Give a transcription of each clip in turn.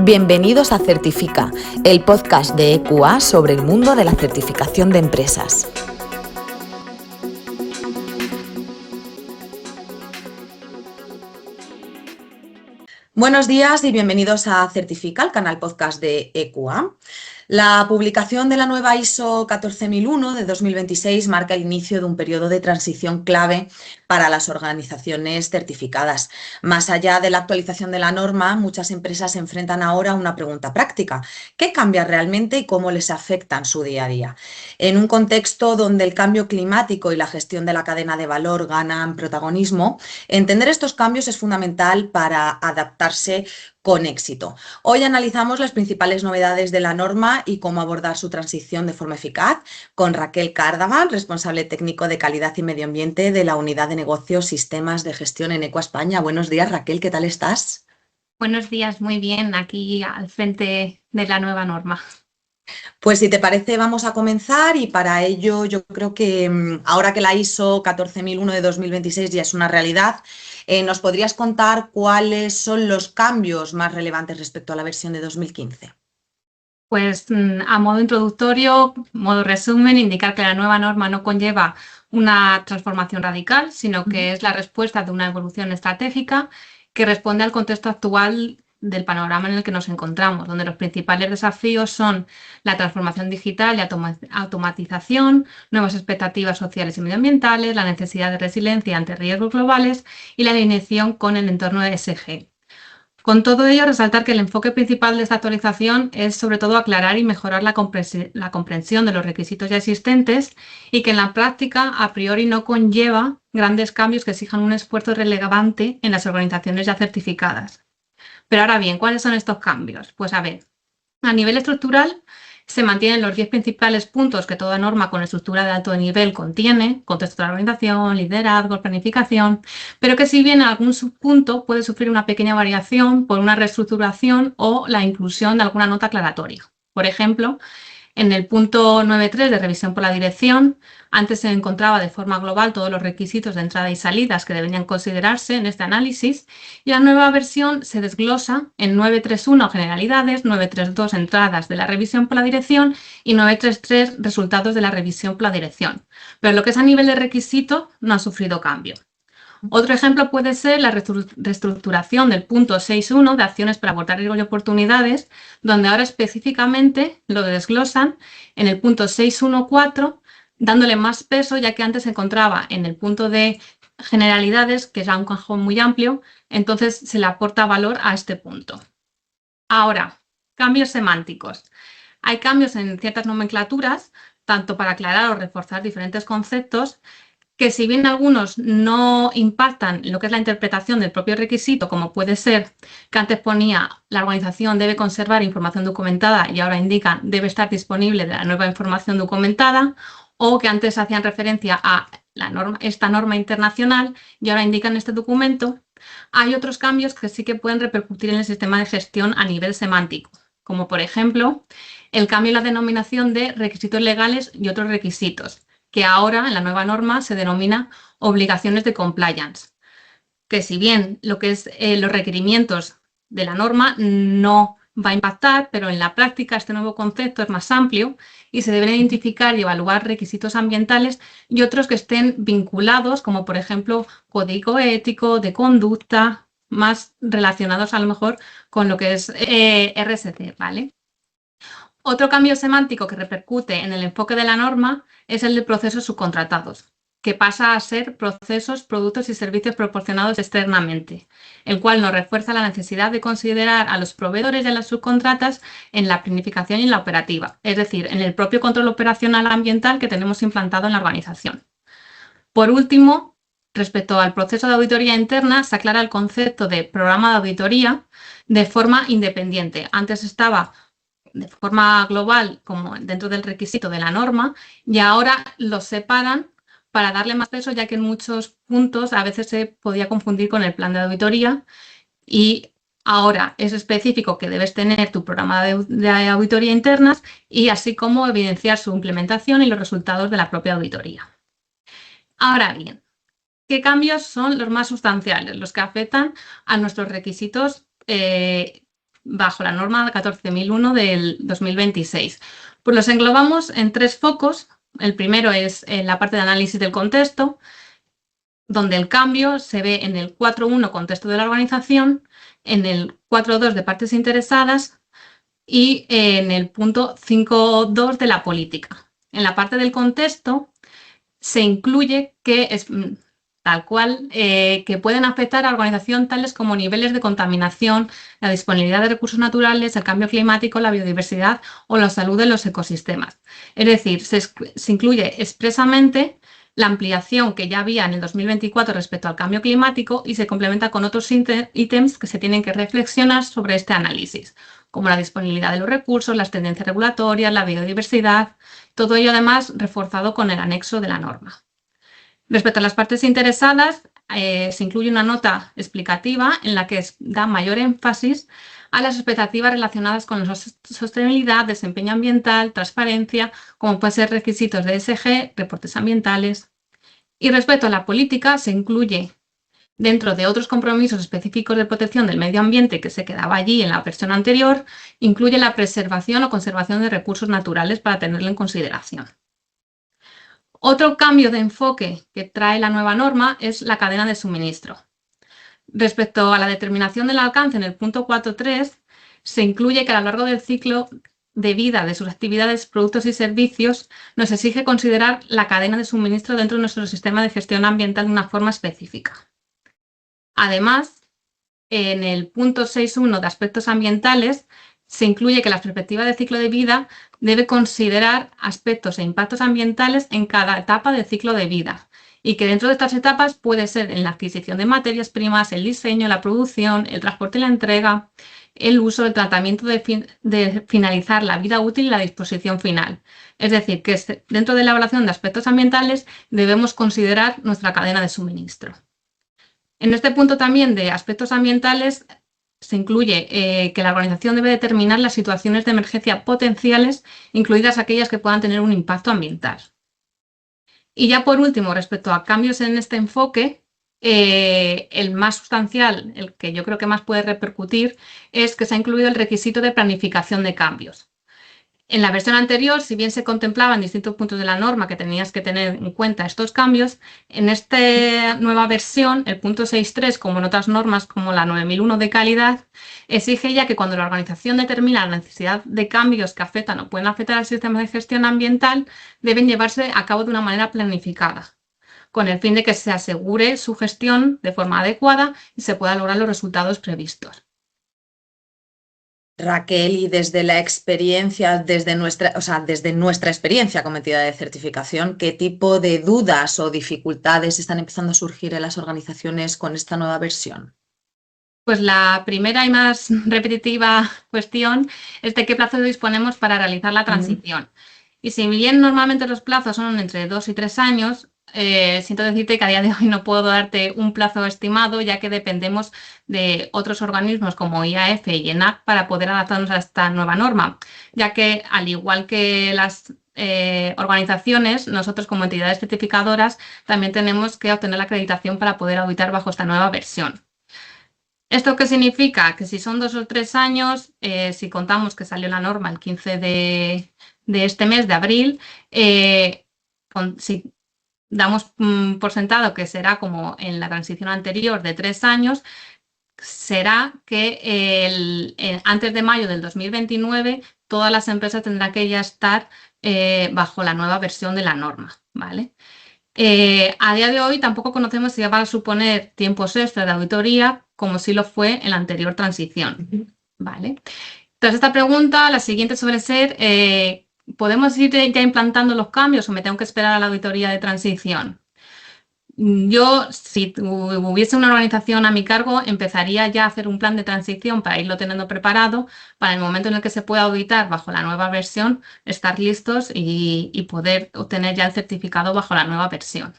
Bienvenidos a Certifica, el podcast de EQA sobre el mundo de la certificación de empresas. Buenos días y bienvenidos a Certifica, el canal podcast de EQA. La publicación de la nueva ISO 14001 de 2026 marca el inicio de un periodo de transición clave para las organizaciones certificadas. Más allá de la actualización de la norma, muchas empresas se enfrentan ahora a una pregunta práctica: ¿qué cambia realmente y cómo les afecta en su día a día? En un contexto donde el cambio climático y la gestión de la cadena de valor ganan protagonismo, entender estos cambios es fundamental para adaptarse con éxito. Hoy analizamos las principales novedades de la norma y cómo abordar su transición de forma eficaz con Raquel Cárdaval, responsable técnico de calidad y medio ambiente de la Unidad de Negocios Sistemas de Gestión en EQA España. Buenos días, Raquel, ¿qué tal estás? Buenos días, muy bien, aquí al frente de la nueva norma. Pues si te parece vamos a comenzar y para ello yo creo que ahora que la ISO 14001 de 2026 ya es una realidad, ¿nos podrías contar cuáles son los cambios más relevantes respecto a la versión de 2015? Pues a modo introductorio, modo resumen, indicar que la nueva norma no conlleva una transformación radical, sino que es la respuesta de una evolución estratégica que responde al contexto actual del panorama en el que nos encontramos, donde los principales desafíos son la transformación digital y automatización, nuevas expectativas sociales y medioambientales, la necesidad de resiliencia ante riesgos globales y la alineación con el entorno ESG. Con todo ello, resaltar que el enfoque principal de esta actualización es sobre todo aclarar y mejorar la comprensión de los requisitos ya existentes y que en la práctica a priori no conlleva grandes cambios que exijan un esfuerzo relevante en las organizaciones ya certificadas. Pero ahora bien, ¿cuáles son estos cambios? Pues a ver, a nivel estructural, se mantienen los 10 principales puntos que toda norma con estructura de alto nivel contiene: contexto de la organización, liderazgo, planificación, pero que si bien algún subpunto puede sufrir una pequeña variación por una reestructuración o la inclusión de alguna nota aclaratoria. Por ejemplo, en el punto 9.3 de revisión por la dirección, antes se encontraba de forma global todos los requisitos de entrada y salidas que deberían considerarse en este análisis, y la nueva versión se desglosa en 9.3.1 generalidades, 9.3.2 entradas de la revisión por la dirección y 9.3.3 resultados de la revisión por la dirección. Pero lo que es a nivel de requisito no ha sufrido cambio. Otro ejemplo puede ser la reestructuración del punto 6.1 de acciones para abordar riesgos y oportunidades, donde ahora específicamente lo desglosan en el punto 6.1.4, dándole más peso, ya que antes se encontraba en el punto de generalidades, que es un cajón muy amplio, entonces se le aporta valor a este punto. Ahora, cambios semánticos. Hay cambios en ciertas nomenclaturas, tanto para aclarar o reforzar diferentes conceptos, que si bien algunos no impactan lo que es la interpretación del propio requisito, como puede ser que antes ponía la organización debe conservar información documentada y ahora indican debe estar disponible de la nueva información documentada, o que antes hacían referencia a esta norma internacional y ahora indican este documento, hay otros cambios que sí que pueden repercutir en el sistema de gestión a nivel semántico, como por ejemplo el cambio en la denominación de requisitos legales y otros requisitos, que ahora en la nueva norma se denomina obligaciones de compliance, que si bien lo que es los requerimientos de la norma no va a impactar, pero en la práctica este nuevo concepto es más amplio y se deben identificar y evaluar requisitos ambientales y otros que estén vinculados, como por ejemplo código ético, de conducta, más relacionados a lo mejor con lo que es RSC, ¿vale? Otro cambio semántico que repercute en el enfoque de la norma es el de procesos subcontratados, que pasa a ser procesos, productos y servicios proporcionados externamente, el cual nos refuerza la necesidad de considerar a los proveedores y a las subcontratas en la planificación y en la operativa, es decir, en el propio control operacional ambiental que tenemos implantado en la organización. Por último, respecto al proceso de auditoría interna, se aclara el concepto de programa de auditoría de forma independiente. Antes estaba de forma global como dentro del requisito de la norma y ahora los separan para darle más peso, ya que en muchos puntos a veces se podía confundir con el plan de auditoría, y ahora es específico que debes tener tu programa de auditoría internas y así como evidenciar su implementación y los resultados de la propia auditoría. Ahora bien, ¿qué cambios son los más sustanciales, los que afectan a nuestros requisitos bajo la norma 14.001 del 2026. Pues los englobamos en 3 focos. El primero es en la parte de análisis del contexto, donde el cambio se ve en el 4.1 contexto de la organización, en el 4.2 de partes interesadas y en el punto 5.2 de la política. En la parte del contexto se incluye que es tal cual, que pueden afectar a la organización tales como niveles de contaminación, la disponibilidad de recursos naturales, el cambio climático, la biodiversidad o la salud de los ecosistemas. Es decir, se incluye expresamente la ampliación que ya había en el 2024 respecto al cambio climático y se complementa con otros ítems que se tienen que reflexionar sobre este análisis, como la disponibilidad de los recursos, las tendencias regulatorias, la biodiversidad, todo ello además reforzado con el anexo de la norma. Respecto a las partes interesadas, se incluye una nota explicativa en la que da mayor énfasis a las expectativas relacionadas con la sostenibilidad, desempeño ambiental, transparencia, como pueden ser requisitos de ESG, reportes ambientales. Y respecto a la política, se incluye, dentro de otros compromisos específicos de protección del medio ambiente que se quedaba allí en la versión anterior, incluye la preservación o conservación de recursos naturales para tenerlo en consideración. Otro cambio de enfoque que trae la nueva norma es la cadena de suministro. Respecto a la determinación del alcance en el punto 4.3, se incluye que a lo largo del ciclo de vida de sus actividades, productos y servicios, nos exige considerar la cadena de suministro dentro de nuestro sistema de gestión ambiental de una forma específica. Además, en el punto 6.1 de aspectos ambientales, se incluye que la perspectiva de ciclo de vida debe considerar aspectos e impactos ambientales en cada etapa del ciclo de vida y que dentro de estas etapas puede ser en la adquisición de materias primas, el diseño, la producción, el transporte y la entrega, el uso, el tratamiento de finalizar la vida útil y la disposición final. Es decir, que dentro de la evaluación de aspectos ambientales debemos considerar nuestra cadena de suministro. En este punto también de aspectos ambientales se incluye que la organización debe determinar las situaciones de emergencia potenciales, incluidas aquellas que puedan tener un impacto ambiental. Y ya por último, respecto a cambios en este enfoque, el más sustancial, el que yo creo que más puede repercutir, es que se ha incluido el requisito de planificación de cambios. En la versión anterior, si bien se contemplaban distintos puntos de la norma que tenías que tener en cuenta estos cambios, en esta nueva versión, el punto 6.3, como en otras normas como la 9001 de calidad, exige ya que cuando la organización determina la necesidad de cambios que afectan o pueden afectar al sistema de gestión ambiental, deben llevarse a cabo de una manera planificada, con el fin de que se asegure su gestión de forma adecuada y se puedan lograr los resultados previstos. Raquel, y desde la experiencia, desde nuestra experiencia como entidad de certificación, ¿qué tipo de dudas o dificultades están empezando a surgir en las organizaciones con esta nueva versión? Pues la primera y más repetitiva cuestión es de qué plazo disponemos para realizar la transición. Y si bien normalmente los plazos son entre 2 y 3 años, siento decirte que a día de hoy no puedo darte un plazo estimado, ya que dependemos de otros organismos como IAF y ENAC para poder adaptarnos a esta nueva norma, ya que al igual que las organizaciones, nosotros como entidades certificadoras también tenemos que obtener la acreditación para poder auditar bajo esta nueva versión. ¿Esto qué significa? Que si son 2 o 3 años, si contamos que salió la norma el 15 de este mes de abril, si damos por sentado que será como en la transición anterior de 3 años, será que antes de mayo del 2029 todas las empresas tendrán que ya estar bajo la nueva versión de la norma, ¿vale? A día de hoy tampoco conocemos si va a suponer tiempos extra de auditoría como sí lo fue en la anterior transición, ¿vale? Tras esta pregunta, la siguiente suele ser, ¿podemos ir ya implantando los cambios o me tengo que esperar a la auditoría de transición? Yo, si hubiese una organización a mi cargo, empezaría ya a hacer un plan de transición para irlo teniendo preparado para el momento en el que se pueda auditar bajo la nueva versión, estar listos y poder obtener ya el certificado bajo la nueva versión.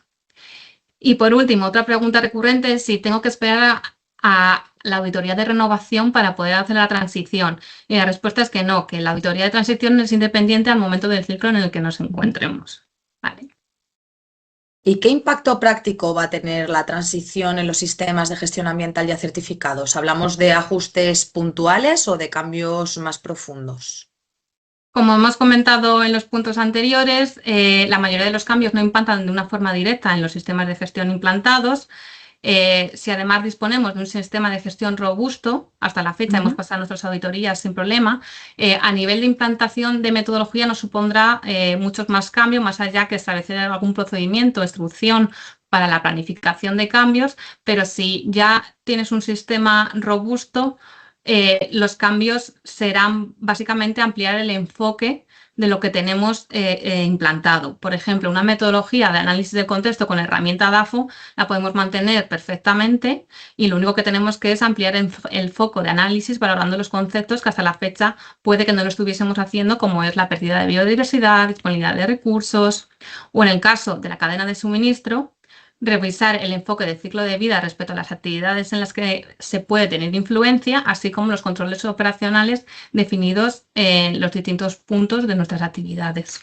Y por último, otra pregunta recurrente es si tengo que esperar a la auditoría de renovación para poder hacer la transición. Y la respuesta es que no, que la auditoría de transición es independiente al momento del ciclo en el que nos encontremos, ¿vale? ¿Y qué impacto práctico va a tener la transición en los sistemas de gestión ambiental ya certificados? ¿Hablamos de ajustes puntuales o de cambios más profundos? Como hemos comentado en los puntos anteriores, la mayoría de los cambios no impactan de una forma directa en los sistemas de gestión implantados. Si además disponemos de un sistema de gestión robusto, hasta la fecha hemos pasado nuestras auditorías sin problema, a nivel de implantación de metodología nos supondrá muchos más cambios, más allá que establecer algún procedimiento, instrucción para la planificación de cambios, pero si ya tienes un sistema robusto, los cambios serán básicamente ampliar el enfoque de lo que tenemos implantado. Por ejemplo, una metodología de análisis de contexto con herramienta DAFO la podemos mantener perfectamente y lo único que tenemos que es ampliar el foco de análisis valorando los conceptos que hasta la fecha puede que no lo estuviésemos haciendo, como es la pérdida de biodiversidad, disponibilidad de recursos o en el caso de la cadena de suministro, revisar el enfoque de ciclo de vida respecto a las actividades en las que se puede tener influencia, así como los controles operacionales definidos en los distintos puntos de nuestras actividades.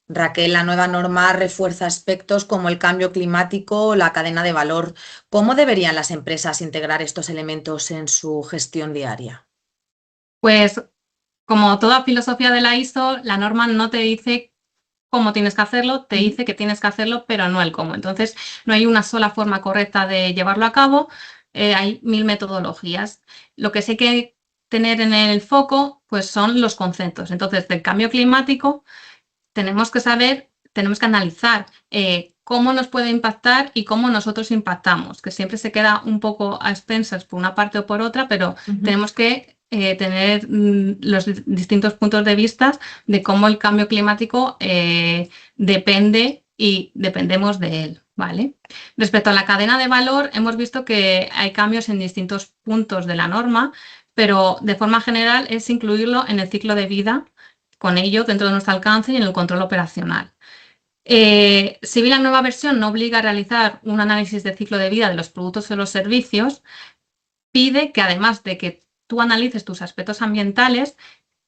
Raquel, la nueva norma refuerza aspectos como el cambio climático o la cadena de valor. ¿Cómo deberían las empresas integrar estos elementos en su gestión diaria? Pues, como toda filosofía de la ISO, la norma no te dice cómo tienes que hacerlo, te dice que tienes que hacerlo, pero no el cómo. Entonces, no hay una sola forma correcta de llevarlo a cabo, hay 1000 metodologías. Lo que sí hay que tener en el foco, pues son los conceptos. Entonces, del cambio climático, tenemos que saber, tenemos que analizar cómo nos puede impactar y cómo nosotros impactamos, que siempre se queda un poco a expensas por una parte o por otra, pero tenemos que tener los distintos puntos de vista de cómo el cambio climático depende y dependemos de él, ¿vale? Respecto a la cadena de valor, hemos visto que hay cambios en distintos puntos de la norma, pero de forma general es incluirlo en el ciclo de vida, con ello dentro de nuestro alcance y en el control operacional. Si bien la nueva versión no obliga a realizar un análisis de ciclo de vida de los productos o los servicios, pide que además de que tú analices tus aspectos ambientales,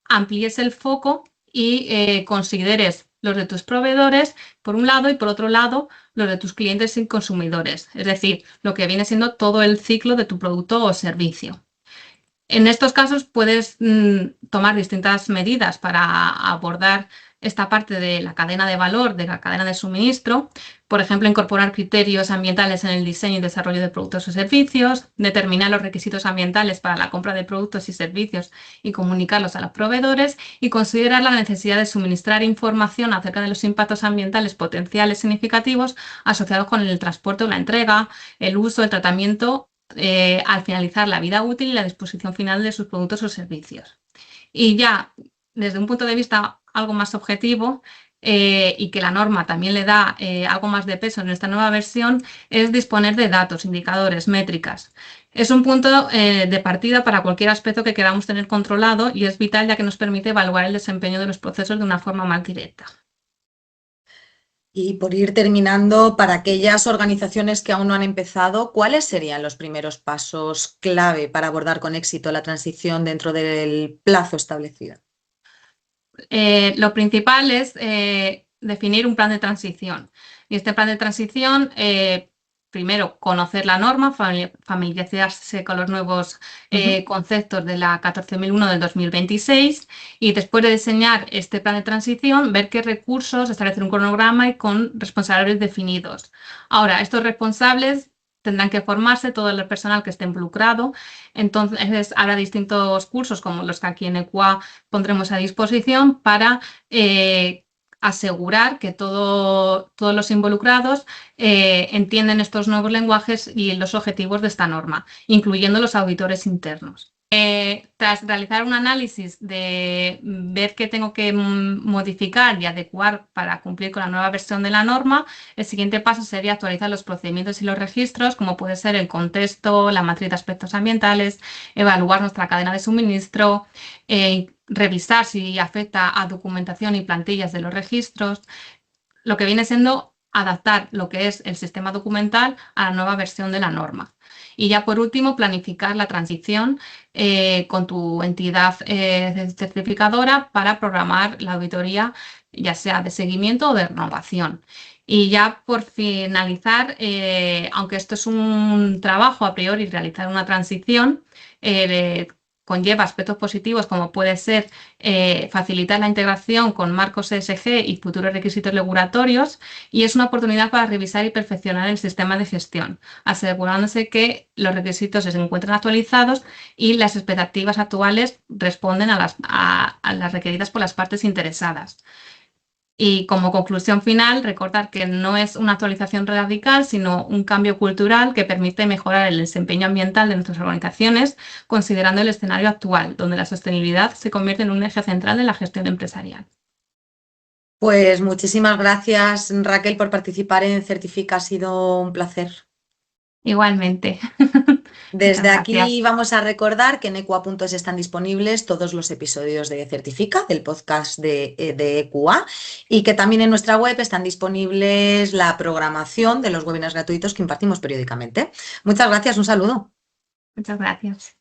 amplíes el foco y consideres los de tus proveedores, por un lado, y por otro lado, los de tus clientes y consumidores. Es decir, lo que viene siendo todo el ciclo de tu producto o servicio. En estos casos puedes tomar distintas medidas para abordar esta parte de la cadena de valor, de la cadena de suministro. Por ejemplo, incorporar criterios ambientales en el diseño y desarrollo de productos o servicios, determinar los requisitos ambientales para la compra de productos y servicios y comunicarlos a los proveedores y considerar la necesidad de suministrar información acerca de los impactos ambientales potenciales significativos asociados con el transporte o la entrega, el uso, el tratamiento al finalizar la vida útil y la disposición final de sus productos o servicios. Y ya desde un punto de vista algo más objetivo y que la norma también le da algo más de peso en esta nueva versión, es disponer de datos, indicadores, métricas. Es un punto de partida para cualquier aspecto que queramos tener controlado y es vital ya que nos permite evaluar el desempeño de los procesos de una forma más directa. Y por ir terminando, para aquellas organizaciones que aún no han empezado, ¿cuáles serían los primeros pasos clave para abordar con éxito la transición dentro del plazo establecido? Lo principal es definir un plan de transición. Y este plan de transición, primero, conocer la norma, familiarizarse con los nuevos conceptos de la 14.001 del 2026 y después de diseñar este plan de transición, ver qué recursos, establecer un cronograma y con responsables definidos. Ahora, estos responsables tendrán que formarse todo el personal que esté involucrado. Entonces, habrá distintos cursos como los que aquí en ECUA pondremos a disposición para asegurar que todos los involucrados entienden estos nuevos lenguajes y los objetivos de esta norma, incluyendo los auditores internos. Tras realizar un análisis de ver qué tengo que modificar y adecuar para cumplir con la nueva versión de la norma, el siguiente paso sería actualizar los procedimientos y los registros, como puede ser el contexto, la matriz de aspectos ambientales, evaluar nuestra cadena de suministro, revisar si afecta a documentación y plantillas de los registros, lo que viene siendo adaptar lo que es el sistema documental a la nueva versión de la norma. Y ya por último, planificar la transición con tu entidad certificadora para programar la auditoría, ya sea de seguimiento o de renovación. Y ya por finalizar, aunque esto es un trabajo a priori, realizar una transición, conlleva aspectos positivos como puede ser facilitar la integración con marcos ESG y futuros requisitos regulatorios, y es una oportunidad para revisar y perfeccionar el sistema de gestión, asegurándose que los requisitos se encuentran actualizados y las expectativas actuales responden a las requeridas por las partes interesadas. Y como conclusión final, recordar que no es una actualización radical, sino un cambio cultural que permite mejorar el desempeño ambiental de nuestras organizaciones, considerando el escenario actual, donde la sostenibilidad se convierte en un eje central de la gestión empresarial. Pues muchísimas gracias, Raquel, por participar en Certifica. Ha sido un placer. Igualmente. Muchas Desde aquí gracias. vamos a recordar que en equa.es están disponibles todos los episodios de Certifica, del podcast de EQA, y que también en nuestra web están disponibles la programación de los webinars gratuitos que impartimos periódicamente. Muchas gracias, un saludo. Muchas gracias.